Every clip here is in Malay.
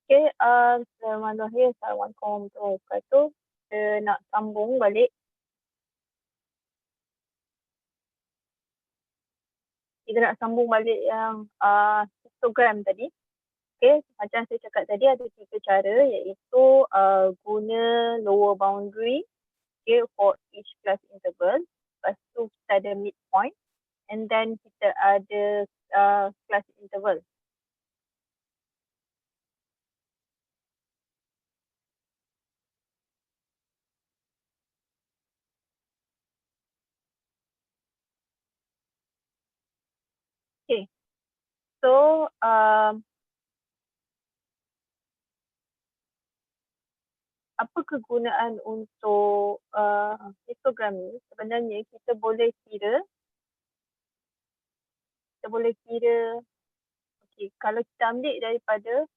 Okay, Bismillahirrahmanirrahim. Assalamualaikum warahmatullahi wabarakatuh. Kita nak sambung balik. Kita nak sambung balik yang histogram tadi. Okay, macam saya cakap tadi ada 3 cara iaitu guna lower boundary for each class interval. Lepas tu kita ada midpoint and then kita ada class interval. Okay, so apa kegunaan untuk histogram ni? Sebenarnya kita boleh kira, okay, kalau kita ambil daripada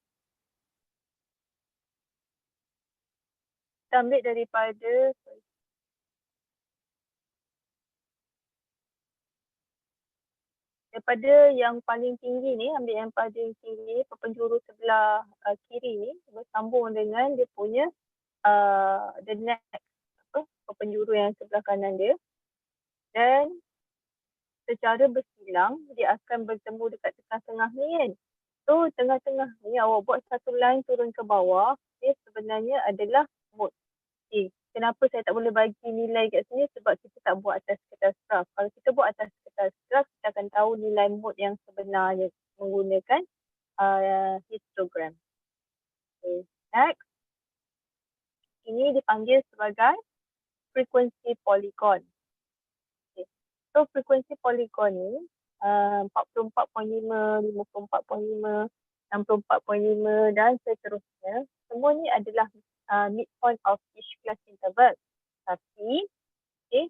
yang paling tinggi ni, ambil yang paling tinggi, penjuru sebelah kiri ni bersambung dengan dia punya the next penjuru yang sebelah kanan dia, dan secara bersilang dia akan bertemu dekat tengah-tengah ni kan. So tengah-tengah ni awak buat satu line turun ke bawah, dia sebenarnya adalah mode. Okay. Kenapa saya tak boleh bagi nilai kat sini? Sebab kita tak buat atas kertas graf. Kalau kita buat atas kertas graf, kita akan tahu nilai mode yang sebenarnya menggunakan histogram. Okay. Next. Ini dipanggil sebagai frekuensi polygon. Okay. So frekuensi polygon ni 44.5, 54.5, 64.5 dan seterusnya. Semua ni adalah midpoint of each class interval. Tapi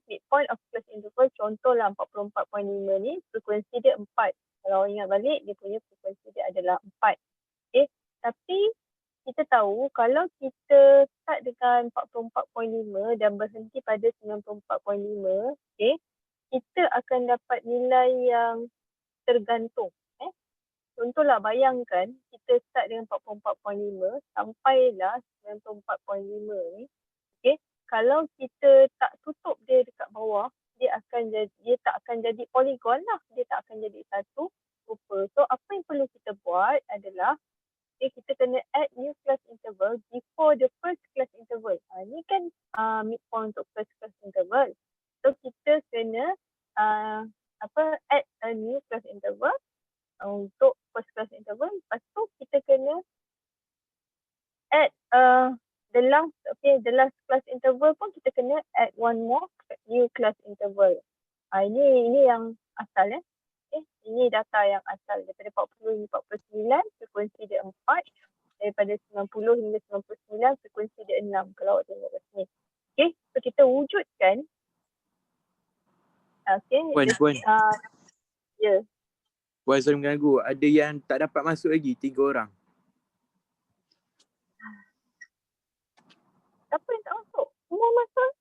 midpoint of class interval contohlah 44.5 ni frekuensi dia 4. Kalau ingat balik dia punya frekuensi dia adalah 4. Tapi kita tahu kalau kita start dengan 44.5 dan berhenti pada 94.5, kita akan dapat nilai yang tergantung. Contohlah bayangkan kita start dengan 44.5 sampailah 94.5 ni. Kalau kita tak tutup dia dekat bawah, dia tak akan jadi polygon lah. Dia tak akan jadi satu rupa. So apa yang perlu kita buat adalah kita kena add new class interval before the first class interval. Ini kan midpoint untuk first class interval. So kita kena add a new class interval untuk first class interval. Lepas tu kita kena add the last class interval pun kita kena add one more new class interval. Ini yang asal ini data yang asal daripada 40 hingga 49, frekuensi dia 4. Daripada 90 hingga 99, frekuensi dia 6 kalau awak tengok kat sini. So kita wujudkan Puan. Ya. Puan, sorry mengganggu. Ada yang tak dapat masuk lagi, 3 orang. Siapa yang tak masuk? Semua masuk.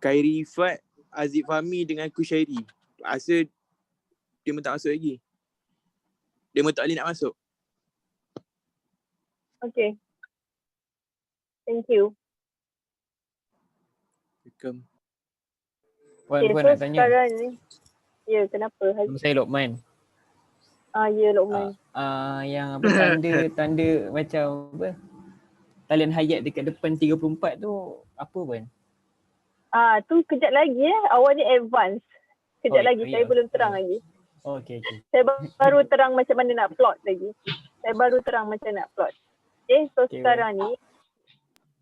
Khairi Ifat, Aziz Fahmi dengan Kushairi. Rasa dia pun tak masuk lagi. Dia pun tak boleh nak masuk. Okay. Thank you. Welcome. Puan nak tanya. Sekarang ni, ya, kenapa? Nama saya Lokman. Ya, Lokman. Yang apa tanda macam apa? Talian hayat dekat depan 34 tu apa Puan? Tu kejap lagi awak ni advance. Kejap lagi, saya belum terang lagi. Okay. Saya baru terang macam mana nak plot lagi. So sekarang ni,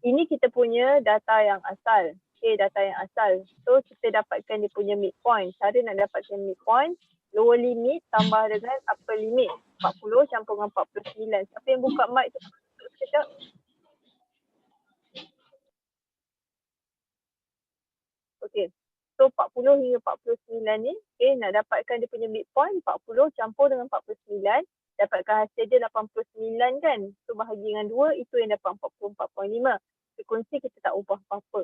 ini kita punya data yang asal. Data yang asal. So kita dapatkan dia punya midpoint. Cara nak dapatkan midpoint, lower limit tambah dengan upper limit. 40 campur dengan 49. Siapa yang buka mic tu? Sekejap. Okay. So 40 hingga 49 ni, nak dapatkan dia punya midpoint 40 campur dengan 49, dapatkan hasil dia 89 kan. So bahagi dengan 2, itu yang dapat 44.5. Frekuensi kita tak ubah apa-apa.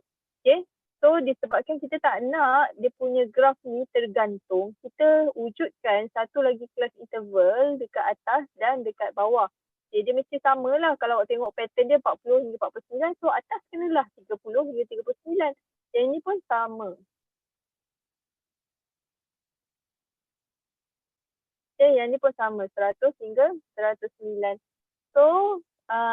So So disebabkan kita tak nak dia punya graf ni tergantung, kita wujudkan satu lagi kelas interval dekat atas dan dekat bawah. Okay, dia mesti sama lah kalau awak tengok pattern dia 40 hingga 49, so atas kenalah 30 hingga 39. Yang ni pun sama. Okay, yang ni pun sama, 100 hingga 109. So,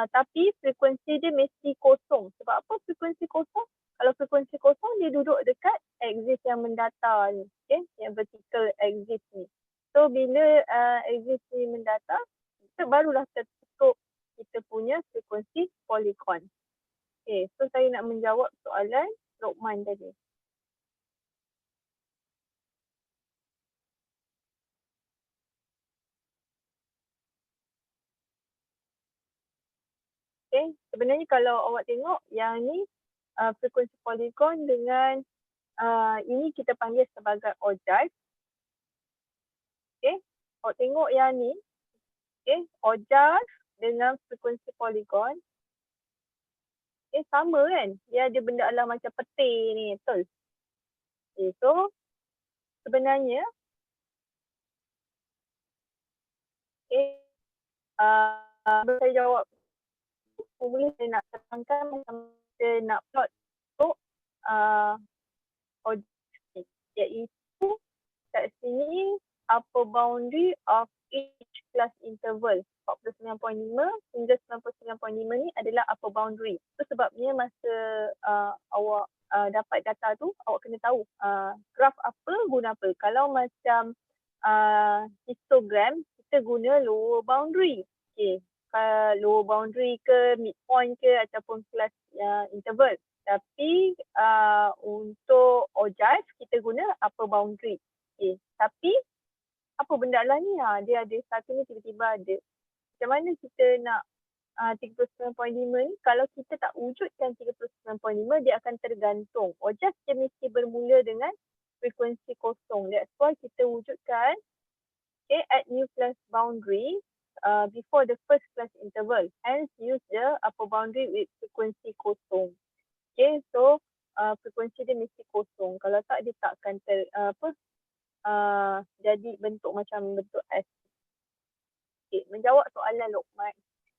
tapi frekuensi dia mesti kosong. Sebab apa frekuensi kosong? Kalau frekuensi kosong, dia duduk dekat axis yang mendatar ni. Okay? Yang vertical axis ni. So, bila axis ni mendatar, kita barulah tertutup kita punya frekuensi polygon. Okay, so saya nak menjawab soalan Lokman tadi. Okay, sebenarnya kalau awak tengok yang ni frekuensi polygon dengan ini kita panggil sebagai ogive. Okay, awak tengok yang ni, okay, ogive dengan frekuensi polygon. Okay, sama kan? Dia ada benda alam macam peti ni, betul? Okay, so sebenarnya, okay, saya jawab mula saya nak terangkan macam saya nak plot untuk ogive, iaitu kat sini upper boundary of each class interval 49.5 hingga 99.5 ni adalah upper boundary. Itu sebabnya masa awak dapat data tu, awak kena tahu graf apa guna apa. Kalau macam histogram, kita guna lower boundary. Okay. Lower boundary ke, midpoint ke ataupun class interval. Tapi untuk ogive, kita guna upper boundary. Okay. Tapi apa benda lah ni? Dia ada satu ni tiba-tiba ada. Macam mana kita nak 39.5 ni? Kalau kita tak wujudkan 39.5, dia akan tergantung. Ogive dia mesti bermula dengan frekuensi kosong. That's why kita wujudkan add new class boundary before the first class interval. Hence use the upper boundary with frekuensi kosong. Okay, so frekuensi dia mesti kosong. Kalau tak, dia tak akan jadi bentuk macam bentuk S. Okay, menjawab soalan Lokman.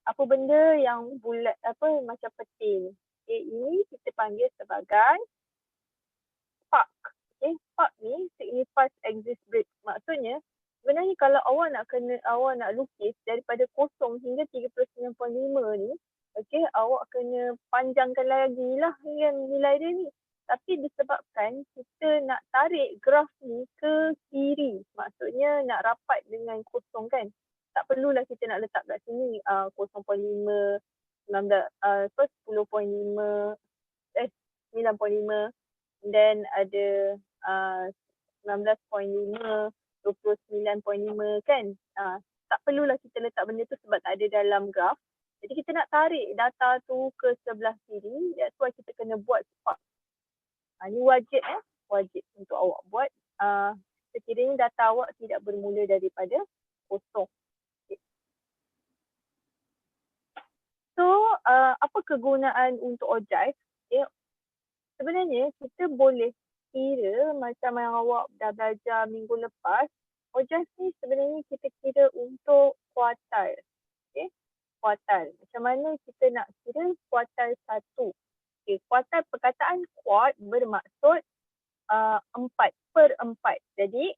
Apa benda yang bulat, macam peti ni? Okay, ini kita panggil sebagai spark. Okay, spark ni signifies axis break. Maksudnya, sebenarnya kalau awak nak lukis daripada kosong hingga 39.5 ni, okay, awak kena panjangkan lagi lah nilai dia ni. Tapi disebabkan kita nak tarik graf ni ke kiri, maksudnya nak rapat dengan kosong kan. Tak perlulah kita nak letak kat sini 0.5, 10.5, 9.5, dan ada 19.5, 29.5 kan. Tak perlulah kita letak benda tu sebab tak ada dalam graf. Jadi kita nak tarik data tu ke sebelah kiri, that's why kita kena buat spark. Ini wajib wajib untuk awak buat sekiranya data awak tidak bermula daripada kosong. Okay. So apa kegunaan untuk ogive? Okay. Sebenarnya kita boleh kira macam yang awak dah belajar minggu lepas. Ogive ni sebenarnya kita kira untuk kuartil. Okay. Kuartil. Macam mana kita nak kira kuartil 1? Okay, kuartil perkataan quart bermaksud 4 per 4. Jadi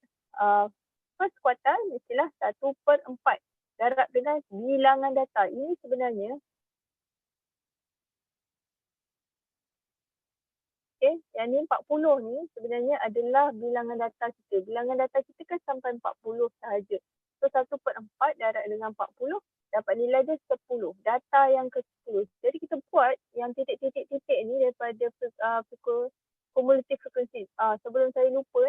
first kuartil mestilah 1/4 darab dengan bilangan data. Ini sebenarnya yang ni 40 ni sebenarnya adalah bilangan data kita. Bilangan data kita kan sampai 40 sahaja. So 1/4 darab dengan 40 dapat nilai dia 10. Data yang ke-10. Jadi kita buat yang titik-titik-titik ni daripada cumulative frequency. Sebelum saya lupa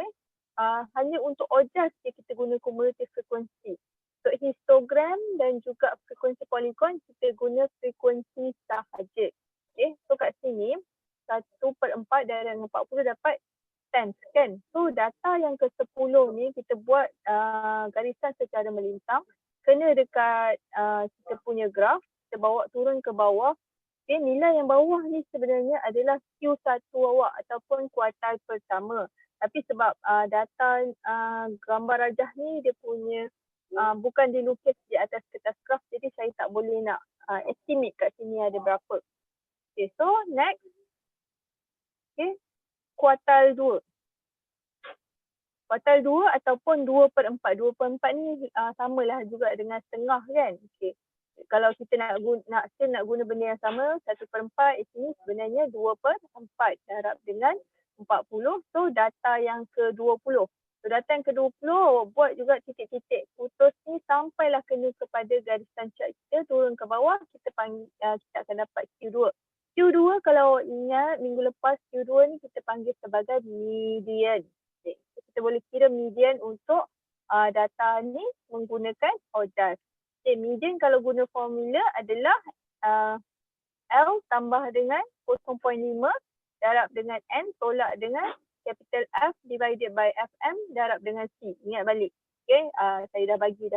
hanya untuk ogive kita guna cumulative frequency. Untuk histogram dan juga frekuensi polygon kita guna frekuensi sahaja. Okay, so kat sini 1/4 darab dengan 40 dapat 10 kan. So data yang ke-10 ni kita buat garisan secara melintang. Kena dekat kita punya graf, kita bawa turun ke bawah. Okay, nilai yang bawah ni sebenarnya adalah Q1 awak ataupun kuartal pertama. Tapi sebab data gambar rajah ni dia punya bukan dilukis di atas kertas graf, jadi saya tak boleh nak estimate kat sini ada berapa. Okay, so next. Okay, kuartal 2. Kuartal 2 ataupun 2/4. 2/4 ni samalah juga dengan setengah kan. Okay. Kalau kita nak guna benda yang sama, 1/4 ini sebenarnya 2/4 darab dengan 40. So data yang ke-20. So data yang ke-20 buat juga titik-titik putus ni sampailah kena kepada garisan chart kita, turun ke bawah, kita akan dapat Q2. Q2 kalau ingat minggu lepas Q2 ni kita panggil sebagai median. Okay. Kita boleh kira median untuk data ni menggunakan OJAS. Okay, median kalau guna formula adalah L tambah dengan 0.5 darab dengan N tolak dengan capital F divided by FM darab dengan C. Ingat balik. Okay, saya dah bagi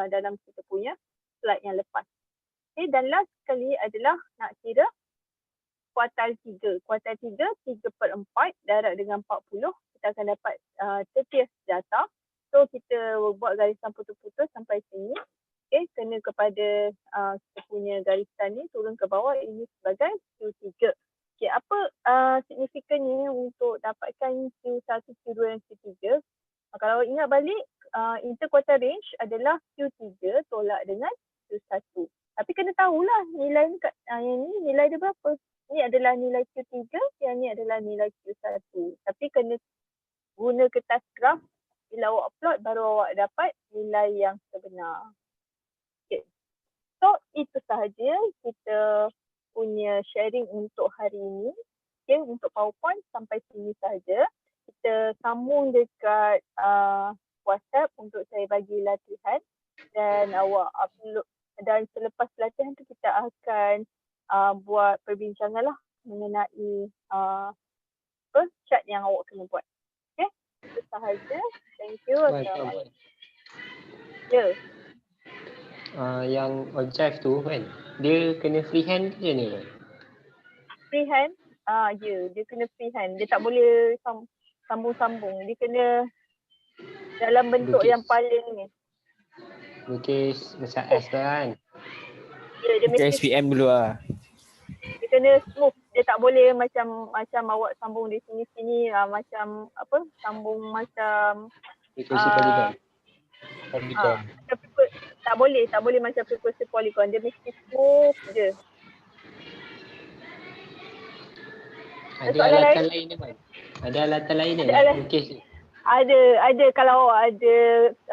dalam kita punya slide yang lepas. Okay, dan last sekali adalah nak kira kuartal 3. Kuartal 3, 3/4 darab dengan 40. Kita akan dapat 30th data. So kita buat garisan putus-putus sampai sini. Okay, kena kepada kita punya garisan ni turun ke bawah, ini sebagai Q3. Okay, apa signifikannya untuk dapatkan Q1, Q2 dan Q3? Kalau ingat balik, interquartile range adalah Q3 tolak dengan Q1. Tapi kena tahulah nilai yang ni nilai dia berapa. Ni adalah nilai Q3, yang ni adalah nilai Q1. Tapi kena guna kertas graf, bila awak plot baru awak dapat nilai yang sebenar. Okay. So itu sahaja kita punya sharing untuk hari ini. Okay, untuk PowerPoint sampai sini sahaja. Kita sambung dekat WhatsApp untuk saya bagi latihan dan awak upload, dan selepas latihan tu kita akan buat perbincangan lah mengenai chart yang awak kena buat. Okay, itu sahaja. Thank you. Assalamualaikum. Ya. Yang OJAS tu kan, dia kena freehand ke ni? Freehand? Ya, dia kena freehand. Dia tak boleh sambung-sambung. Dia kena dalam bentuk yang paling ni. Lukis macam S tu kan? Ya, dia Kita mesti SPM dulu lah. dia kena smooth. Dia tak boleh macam awak sambung di sini-sini macam apa? Sambung macam Frekuensi poligon. tak boleh macam frekuensi poligon. Dia mesti smooth je. Ada soalan alatan lain ke kan? Ada alatan lain ke? Ada Lukis ni. Ada kalau awak ada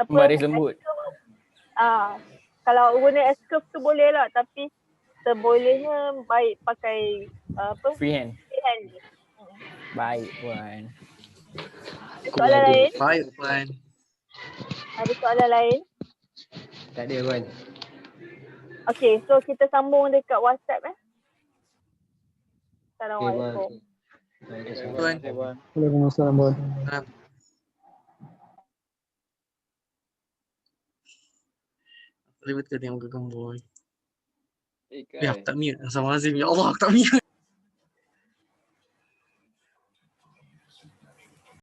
apa? Baris lembut. Kalau guna S-curve tu boleh lah, tapi sebolehnya baik pakai apa? Freehand. Freehand je. Baik Puan. Ada soalan lain? Baik Puan. Ada soalan lain? Tak ada kan? Okay, so kita sambung dekat WhatsApp Okay, Assalamualaikum. Puan. Waalaikumsalam. Boleh betul yang muka gambar. Kan? Ya, aku tak mute. Assalamualaikum. Ya Allah, aku tak mute.